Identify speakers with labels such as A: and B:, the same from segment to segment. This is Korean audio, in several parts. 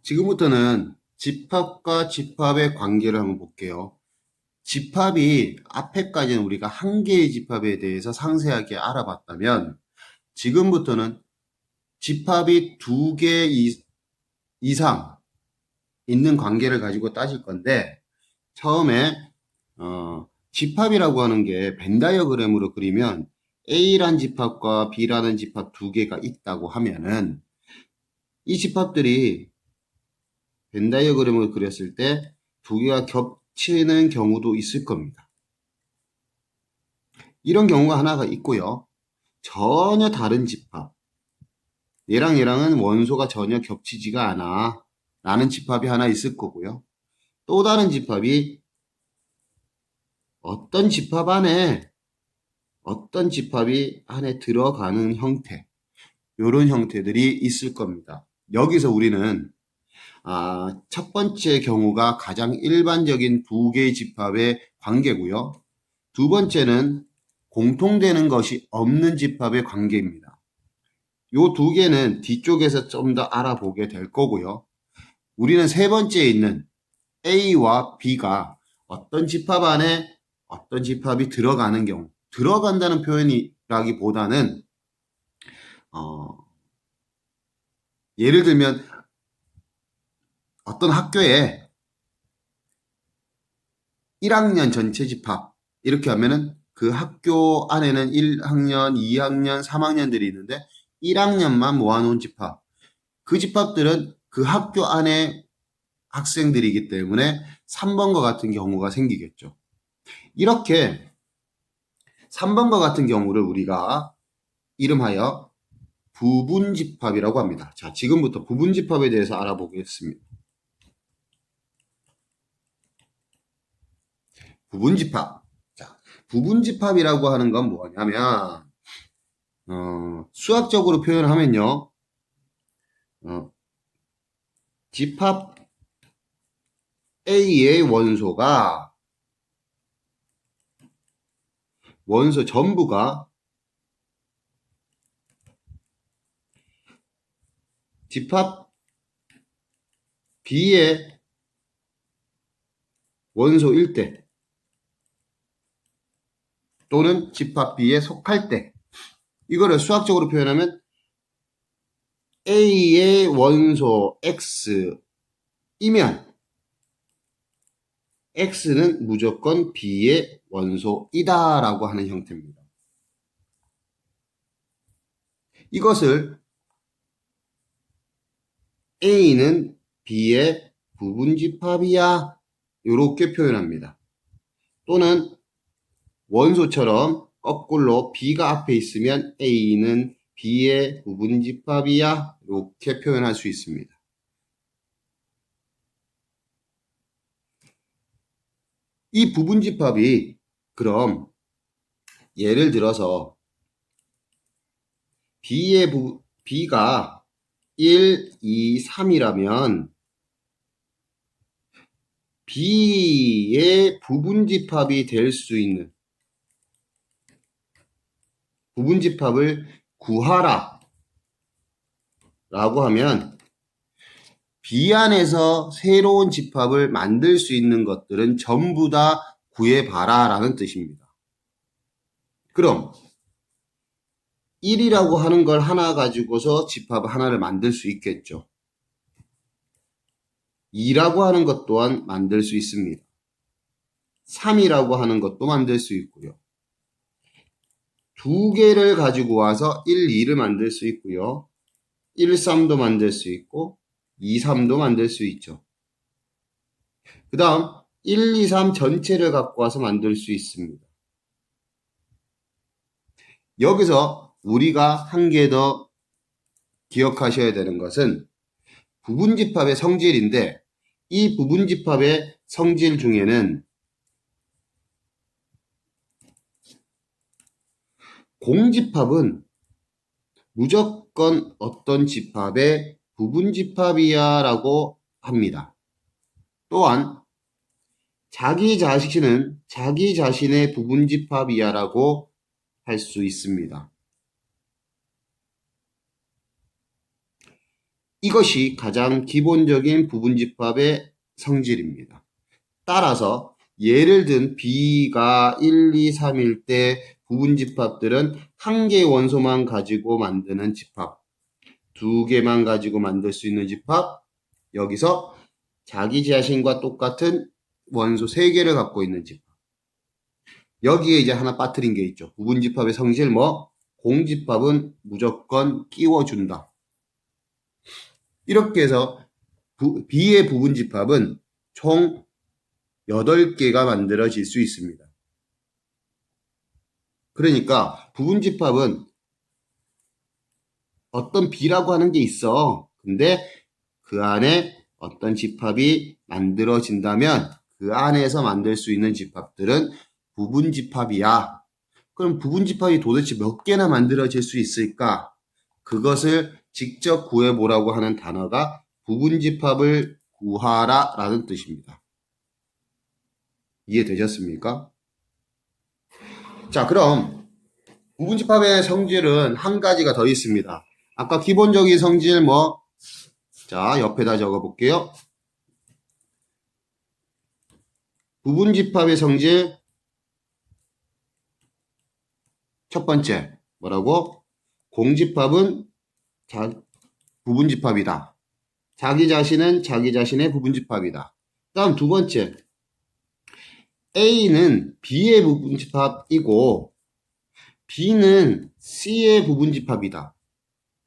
A: 지금부터는 집합과 집합의 관계를 한번 볼게요. 집합이 앞에까지는 우리가 한 개의 집합에 대해서 상세하게 알아봤다면 지금부터는 집합이 두 개 이상 있는 관계를 가지고 따질 건데 처음에 집합이라고 하는 게 벤 다이어그램으로 그리면 A란 집합과 B라는 집합 두 개가 있다고 하면은 이 집합들이 벤 다이어그램을 그렸을 때 두 개가 겹치는 경우도 있을 겁니다. 이런 경우가 하나가 있고요. 전혀 다른 집합. 얘랑 얘랑은 원소가 전혀 겹치지가 않아. 라는 집합이 하나 있을 거고요. 또 다른 집합이 어떤 집합이 안에 들어가는 형태. 이런 형태들이 있을 겁니다. 여기서 우리는 첫 번째 경우가 가장 일반적인 두 개의 집합의 관계고요. 두 번째는 공통되는 것이 없는 집합의 관계입니다. 요 두 개는 뒤쪽에서 좀 더 알아보게 될 거고요. 우리는 세 번째에 있는 A와 B가 어떤 집합 안에 어떤 집합이 들어가는 경우, 들어간다는 표현이라기보다는 예를 들면 어떤 학교에 1학년 전체 집합 이렇게 하면은 그 학교 안에는 1학년, 2학년, 3학년들이 있는데 1학년만 모아놓은 집합. 그 집합들은 그 학교 안에 학생들이기 때문에 3번과 같은 경우가 생기겠죠. 이렇게 3번과 같은 경우를 우리가 이름하여 부분집합이라고 합니다. 자, 지금부터 부분집합에 대해서 알아보겠습니다. 부분집합. 자, 부분집합이라고 하는 건 뭐냐면, 수학적으로 표현하면요, 집합 A의 원소 전부가 집합 B의 원소일 때 또는 집합 B에 속할 때 이거를 수학적으로 표현하면 A의 원소 X이면 X는 무조건 B의 원소이다 라고 하는 형태입니다. 이것을 A는 B의 부분집합이야 이렇게 표현합니다. 또는 원소처럼 거꾸로 B가 앞에 있으면 A는 B의 부분집합이야 이렇게 표현할 수 있습니다. 이 부분집합이 그럼 예를 들어서 B가 1, 2, 3이라면 B의 부분집합이 될 수 있는 부분집합을 구하라 라고 하면 B 안에서 새로운 집합을 만들 수 있는 것들은 전부 다 구해봐라 라는 뜻입니다. 그럼 1이라고 하는 걸 하나 가지고서 집합 하나를 만들 수 있겠죠. 2라고 하는 것 또한 만들 수 있습니다. 3이라고 하는 것도 만들 수 있고요. 두 개를 가지고 와서 1, 2를 만들 수 있고요. 1, 3도 만들 수 있고 2, 3도 만들 수 있죠. 그 다음 1, 2, 3 전체를 갖고 와서 만들 수 있습니다. 여기서 우리가 한 개 더 기억하셔야 되는 것은 부분집합의 성질인데 이 부분집합의 성질 중에는 공집합은 무조건 어떤 집합의 부분집합이야 라고 합니다. 또한 자기 자신은 자기 자신의 부분집합이야 라고 할 수 있습니다. 이것이 가장 기본적인 부분집합의 성질입니다. 따라서 예를 든 B가 1, 2, 3일 때 부분집합들은 한 개의 원소만 가지고 만드는 집합, 두 개만 가지고 만들 수 있는 집합, 여기서 자기 자신과 똑같은 원소 3개를 갖고 있는 집합. 여기에 이제 하나 빠뜨린 게 있죠. 부분집합의 성질 공집합은 무조건 끼워준다. 이렇게 해서 B의 부분집합은 총 8개가 만들어질 수 있습니다. 그러니까 부분집합은 어떤 B라고 하는 게 있어. 근데 그 안에 어떤 집합이 만들어진다면 그 안에서 만들 수 있는 집합들은 부분집합이야. 그럼 부분집합이 도대체 몇 개나 만들어질 수 있을까? 그것을 직접 구해보라고 하는 단어가 부분집합을 구하라 라는 뜻입니다. 이해되셨습니까? 자, 그럼 부분집합의 성질은 한 가지가 더 있습니다. 아까 기본적인 성질 자, 옆에다 적어볼게요. 부분집합의 성질 첫 번째 뭐라고? 공집합은 부분집합이다. 자기 자신은 자기 자신의 부분집합이다. 다음 두 번째, A는 B의 부분집합이고 B는 C의 부분집합이다.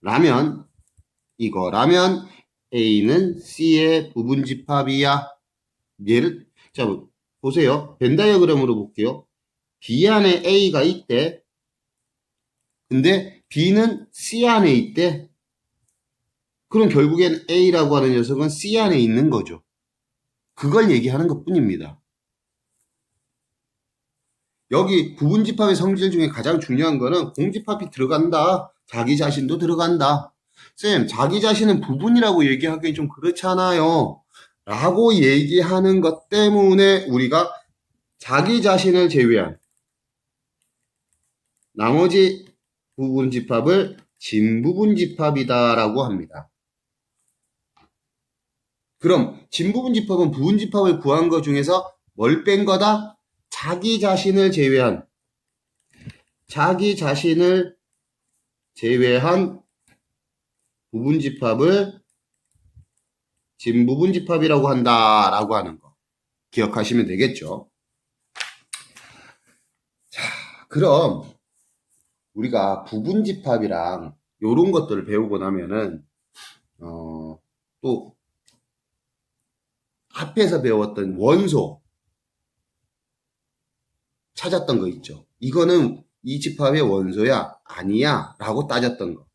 A: 라면 A는 C의 부분집합이야. 자, 보세요. 벤 다이어그램으로 볼게요. B 안에 A가 있대. 근데 B는 C 안에 있대. 그럼 결국엔 A라고 하는 녀석은 C 안에 있는 거죠. 그걸 얘기하는 것 뿐입니다. 여기 부분집합의 성질 중에 가장 중요한 거는 공집합이 들어간다. 자기 자신도 들어간다. 쌤, 자기 자신은 부분이라고 얘기하기엔 좀 그렇잖아요. 라고 얘기하는 것 때문에 우리가 자기 자신을 제외한 나머지 부분집합을 진부분집합이다 라고 합니다. 그럼 진부분집합은 부분집합을 구한 것 중에서 뭘 뺀 거다? 자기 자신을 제외한 부분집합을 진부분집합이라고 한다라고 하는 거 기억하시면 되겠죠. 자, 그럼 우리가 부분집합이랑 요런 것들을 배우고 나면은 또 앞에서 배웠던 원소 찾았던 거 있죠. 이거는 이 집합의 원소야? 아니야? 라고 따졌던 거.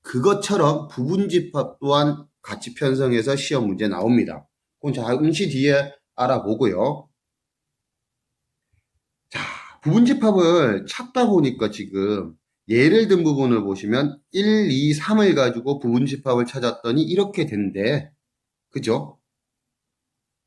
A: 그것처럼 부분집합 또한 같이 편성해서 시험 문제 나옵니다. 그건 잠시 뒤에 알아보고요. 자, 부분집합을 찾다 보니까 지금 예를 든 부분을 보시면 1, 2, 3을 가지고 부분집합을 찾았더니 이렇게 된대. 그죠?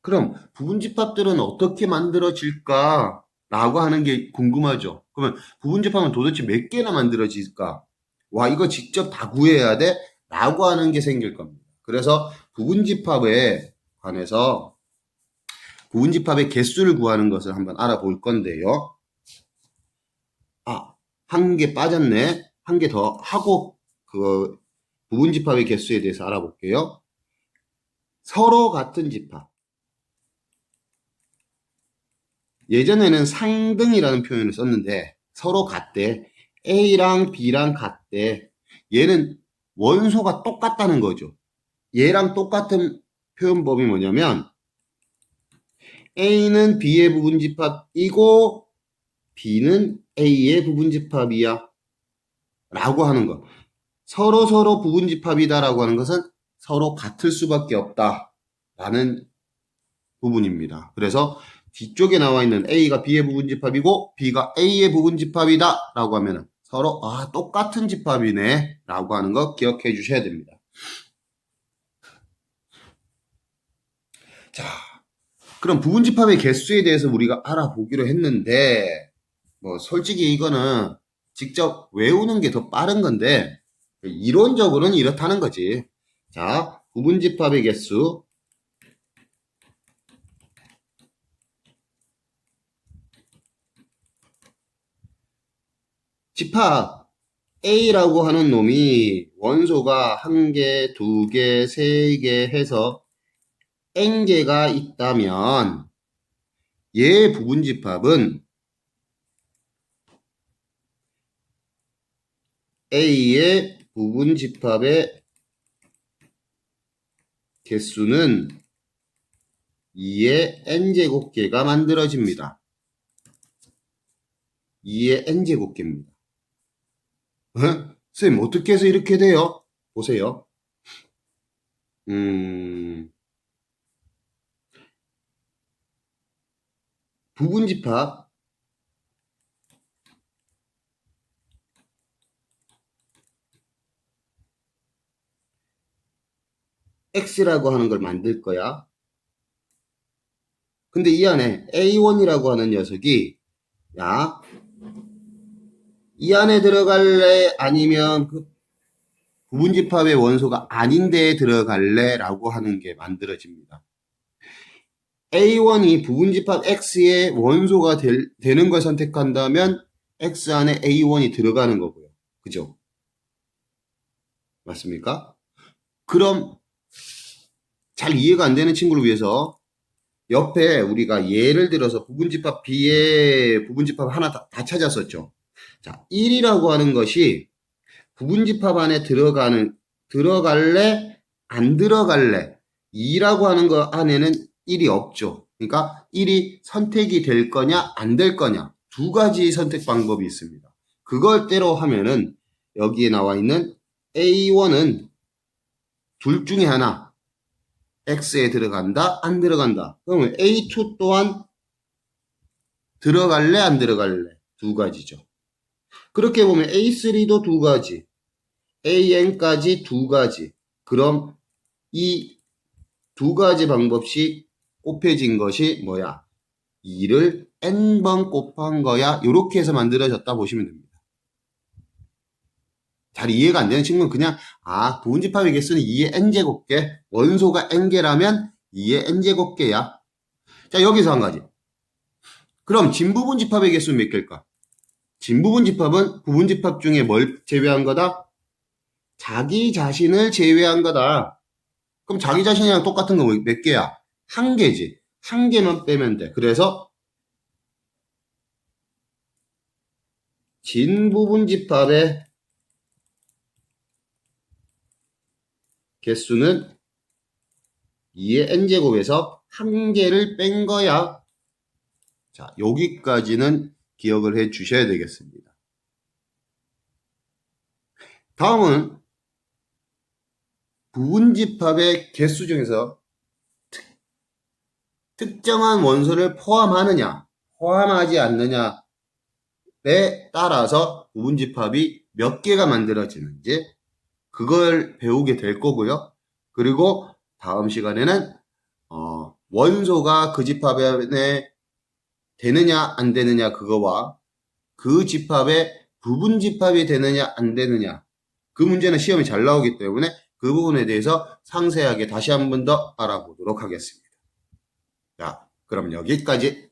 A: 그럼 부분집합들은 어떻게 만들어질까? 라고 하는 게 궁금하죠. 그러면 부분집합은 도대체 몇 개나 만들어질까? 와, 이거 직접 다 구해야 돼? 라고 하는 게 생길 겁니다. 그래서 부분집합에 관해서 부분집합의 개수를 구하는 것을 한번 알아볼 건데요. 한 개 빠졌네. 한 개 더 하고 그 부분집합의 개수에 대해서 알아볼게요. 서로 같은 집합. 예전에는 상등이라는 표현을 썼는데 서로 같대. A랑 B랑 같대. 얘는 원소가 똑같다는 거죠. 얘랑 똑같은 표현법이 뭐냐면 A는 B의 부분집합이고 B는 A의 부분집합이야. 라고 하는 것. 서로 부분집합이다 라고 하는 것은 서로 같을 수밖에 없다. 라는 부분입니다. 그래서 뒤쪽에 나와 있는 A가 B의 부분집합이고 B가 A의 부분집합이다 라고 하면 서로 똑같은 집합이네 라고 하는 거 기억해 주셔야 됩니다. 자, 그럼 부분집합의 개수에 대해서 우리가 알아보기로 했는데 솔직히 이거는 직접 외우는 게 더 빠른 건데 이론적으로는 이렇다는 거지. 자, 부분집합의 개수. 집합 A라고 하는 놈이 원소가 1개, 2개, 3개 해서 N개가 있다면 얘 부분집합은 A의 부분집합의 개수는 2의 n제곱개가 만들어집니다. 2의 n제곱개입니다. 선생님 어떻게 해서 이렇게 돼요? 보세요. 부분집합 X라고 하는 걸 만들 거야. 근데 이 안에 A1이라고 하는 녀석이 야, 이 안에 들어갈래? 아니면 그 부분집합의 원소가 아닌 데에 들어갈래? 라고 하는 게 만들어집니다. A1이 부분집합 X의 원소가 되는 걸 선택한다면 X 안에 A1이 들어가는 거고요. 그죠? 맞습니까? 그럼 잘 이해가 안 되는 친구를 위해서 옆에 우리가 예를 들어서 부분집합 B의 부분집합 하나 다 찾았었죠. 자, 1이라고 하는 것이 부분집합 안에 들어갈래? 안 들어갈래? 2라고 하는 거 안에는 1이 없죠. 그러니까 1이 선택이 될 거냐, 안 될 거냐. 두 가지 선택 방법이 있습니다. 그걸 때로 하면은 여기에 나와 있는 A1은 둘 중에 하나. X에 들어간다, 안 들어간다. 그러면 A2 또한 들어갈래, 안 들어갈래? 두 가지죠. 그렇게 보면 A3도 두 가지, AN까지 두 가지. 그럼 이 두 가지 방법씩 곱해진 것이 뭐야? 2를 n번 곱한 거야. 이렇게 해서 만들어졌다 보시면 됩니다. 잘 이해가 안 되는 친구는 그냥 부분집합의 개수는 2의 n제곱개, 원소가 n개라면 2의 n제곱개야. 자, 여기서 한 가지. 그럼 진부분집합의 개수는 몇 개일까? 진부분집합은 부분집합 중에 뭘 제외한 거다? 자기 자신을 제외한 거다. 그럼 자기 자신이랑 똑같은 거 몇 개야? 한 개지. 한 개만 빼면 돼. 그래서 진부분집합의 개수는 2의 n제곱에서 한 개를 뺀 거야. 자, 여기까지는 기억을 해 주셔야 되겠습니다. 다음은 부분집합의 개수 중에서 특정한 원소를 포함하느냐, 포함하지 않느냐에 따라서 부분집합이 몇 개가 만들어지는지 그걸 배우게 될 거고요. 그리고 다음 시간에는 원소가 그 집합에 되느냐 안 되느냐 그거와 그 집합의 부분집합이 되느냐 안 되느냐 그 문제는 시험이 잘 나오기 때문에 그 부분에 대해서 상세하게 다시 한 번 더 알아보도록 하겠습니다. 자, 그럼 여기까지